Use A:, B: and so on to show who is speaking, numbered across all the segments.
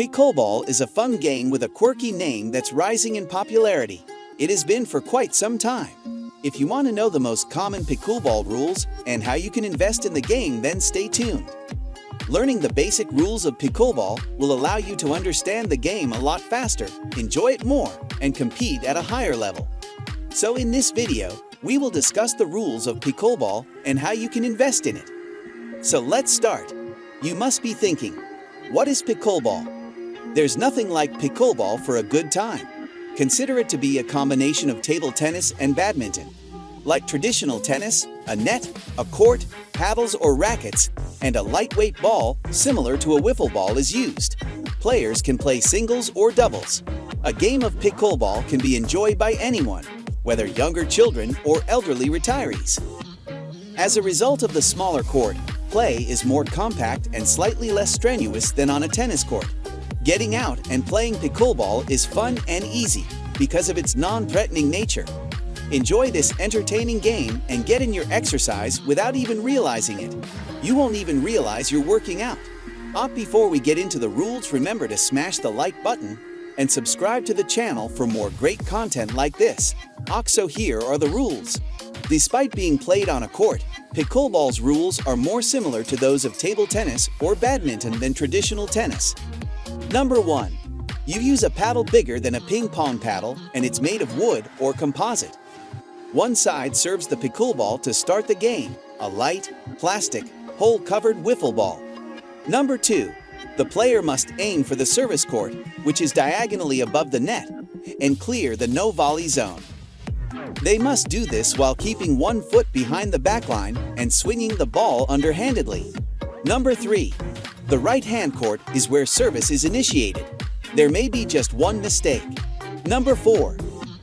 A: Pickleball is a fun game with a quirky name that's rising in popularity. It has been for quite some time. If you want to know the most common pickleball rules and how you can invest in the game, then stay tuned. Learning the basic rules of pickleball will allow you to understand the game a lot faster, enjoy it more, and compete at a higher level. So in this video, we will discuss the rules of pickleball and how you can invest in it. So let's start. You must be thinking, what is pickleball? There's nothing like pickleball for a good time. Consider it to be a combination of table tennis and badminton. Like traditional tennis, a net, a court, paddles or rackets, and a lightweight ball similar to a wiffle ball is used. Players can play singles or doubles. A game of pickleball can be enjoyed by anyone, whether younger children or elderly retirees. As a result of the smaller court, play is more compact and slightly less strenuous than on a tennis court. Getting out and playing pickleball is fun and easy because of its non-threatening nature. Enjoy this entertaining game and get in your exercise without even realizing it. You won't even realize you're working out. Before we get into the rules, remember to smash the like button and subscribe to the channel for more great content like this. So here are the rules. Despite being played on a court, pickleball's rules are more similar to those of table tennis or badminton than traditional tennis. Number 1. You use a paddle bigger than a ping pong paddle and it's made of wood or composite. One side serves the pickleball to start the game, a light, plastic, hole-covered wiffle ball. Number 2. The player must aim for the service court, which is diagonally above the net, and clear the no-volley zone. They must do this while keeping 1 foot behind the backline and swinging the ball underhandedly. Number 3. The right-hand court is where service is initiated. There may be just one mistake. Number 4.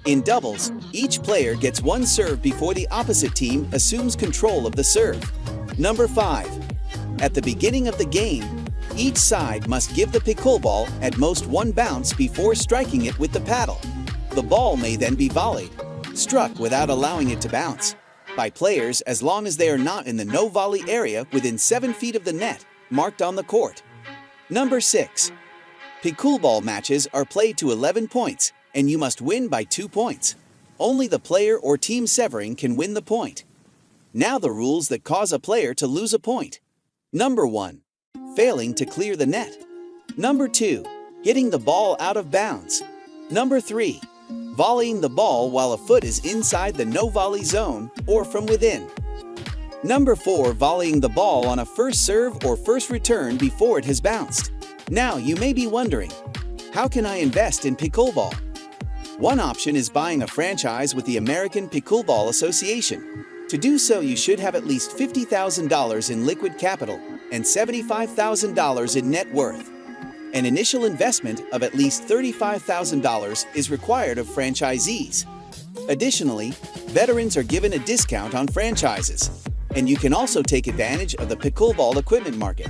A: In doubles, each player gets 1 serve before the opposite team assumes control of the serve. Number 5. At the beginning of the game, each side must give the pickleball at most 1 bounce before striking it with the paddle. The ball may then be volleyed, struck without allowing it to bounce, by players as long as they are not in the no-volley area within 7 feet of the net marked on the court. Number 6. Pickleball matches are played to 11 points, and you must win by 2 points. Only the player or team severing can win the point. Now the rules that cause a player to lose a point. Number 1. Failing to clear the net. Number 2. Hitting the ball out of bounds. Number 3. Volleying the ball while a foot is inside the no-volley zone or from within. Number 4. Volleying the ball on a first serve or first return before it has bounced. Now you may be wondering, how can I invest in pickleball? One option is buying a franchise with the American Pickleball Association. To do so, you should have at least $50,000 in liquid capital and $75,000 in net worth. An initial investment of at least $35,000 is required of franchisees. Additionally, veterans are given a discount on franchises, and you can also take advantage of the pickleball equipment market.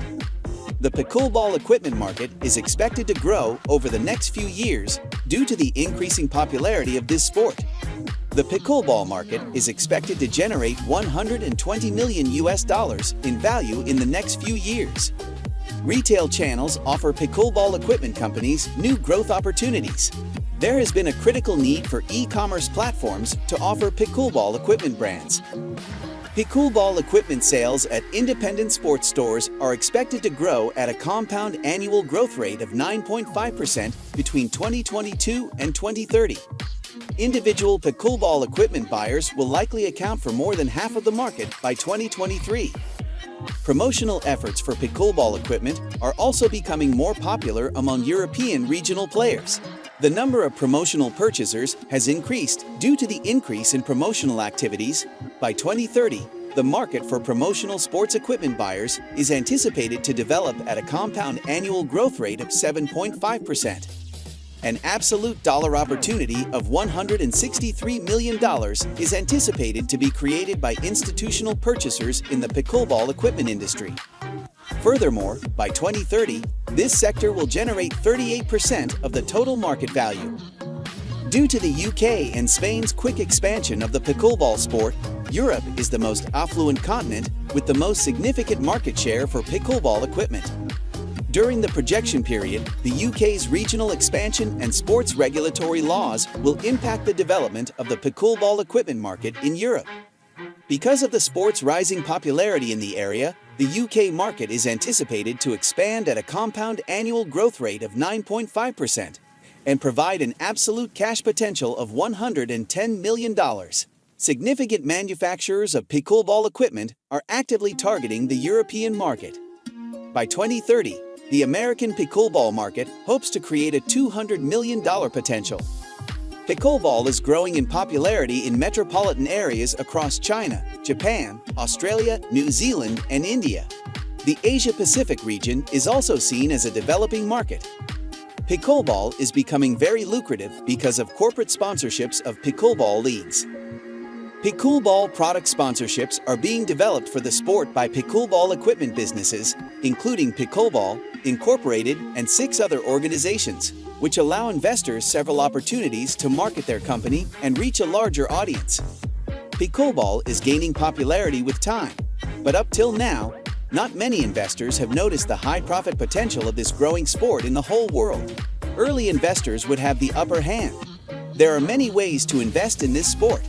A: The pickleball equipment market is expected to grow over the next few years due to the increasing popularity of this sport. The pickleball market is expected to generate $120 million in value in the next few years. Retail channels offer pickleball equipment companies new growth opportunities. There has been a critical need for e-commerce platforms to offer pickleball equipment brands. Pickleball equipment sales at independent sports stores are expected to grow at a compound annual growth rate of 9.5% between 2022 and 2030. Individual pickleball equipment buyers will likely account for more than half of the market by 2023. Promotional efforts for pickleball equipment are also becoming more popular among European regional players. The number of promotional purchasers has increased due to the increase in promotional activities. By 2030, the market for promotional sports equipment buyers is anticipated to develop at a compound annual growth rate of 7.5%. An absolute dollar opportunity of $163 million is anticipated to be created by institutional purchasers in the pickleball equipment industry. Furthermore, by 2030, this sector will generate 38% of the total market value. Due to the UK and Spain's quick expansion of the pickleball sport, Europe is the most affluent continent with the most significant market share for pickleball equipment. During the projection period, the UK's regional expansion and sports regulatory laws will impact the development of the pickleball equipment market in Europe. Because of the sport's rising popularity in the area, the UK market is anticipated to expand at a compound annual growth rate of 9.5% and provide an absolute cash potential of $110 million. Significant manufacturers of pickleball equipment are actively targeting the European market. By 2030, the American pickleball market hopes to create a $200 million potential. Pickleball is growing in popularity in metropolitan areas across China, Japan, Australia, New Zealand, and India. The Asia-Pacific region is also seen as a developing market. Pickleball is becoming very lucrative because of corporate sponsorships of pickleball leagues. Pickleball product sponsorships are being developed for the sport by pickleball equipment businesses, including Pickleball Incorporated and 6 other organizations, which allow investors several opportunities to market their company and reach a larger audience. Pickleball is gaining popularity with time, but up till now, not many investors have noticed the high profit potential of this growing sport in the whole world. Early investors would have the upper hand. There are many ways to invest in this sport.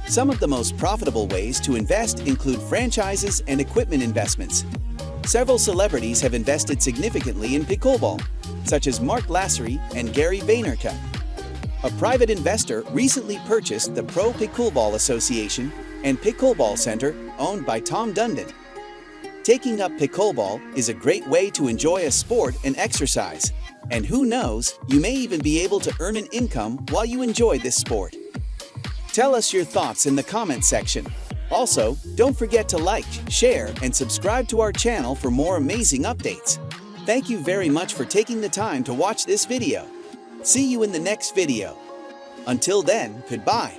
A: Some of the most profitable ways to invest include franchises and equipment investments. Several celebrities have invested significantly in pickleball, such as Mark Lassery and Gary Vaynerchuk. A private investor recently purchased the Pro Pickleball Association and Pickleball Center owned by Tom Dundon. Taking up pickleball is a great way to enjoy a sport and exercise. And who knows, you may even be able to earn an income while you enjoy this sport. Tell us your thoughts in the comment section. Also, don't forget to like, share, and subscribe to our channel for more amazing updates. Thank you very much for taking the time to watch this video. See you in the next video. Until then, goodbye.